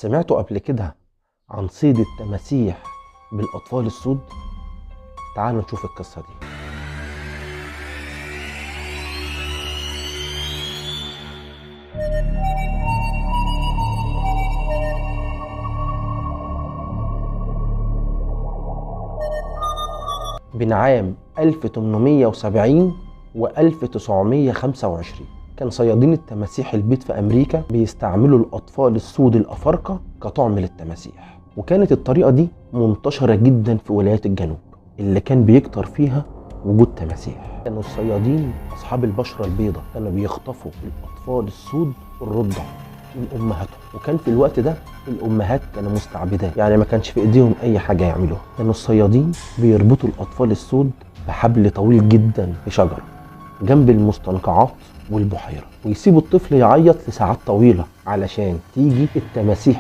سمعتوا قبل كده عن صيد التماسيح بالأطفال السود؟ تعالوا نشوف القصة دي. بين عام 1870 و 1925 كان صيادين التماسيح البيض في أمريكا بيستعملوا الأطفال السود الأفارقة كطعم للتماسيح، وكانت الطريقة دي منتشرة جدا في ولايات الجنوب اللي كان بيكتر فيها وجود تماسيح. كانوا الصيادين أصحاب البشرة البيضاء كانوا بيخطفوا الأطفال السود الرضع من أمهاتهم، وكان في الوقت ده الأمهات كانوا مستعبدات، يعني ما كانش في إيديهم أي حاجة يعملوها. كانوا الصيادين بيربطوا الأطفال السود بحبل طويل جدا في شجرة جنب المستنقعات والبحيرة، ويسيبوا الطفل يعيط لساعات طويلة علشان تيجي التماسيح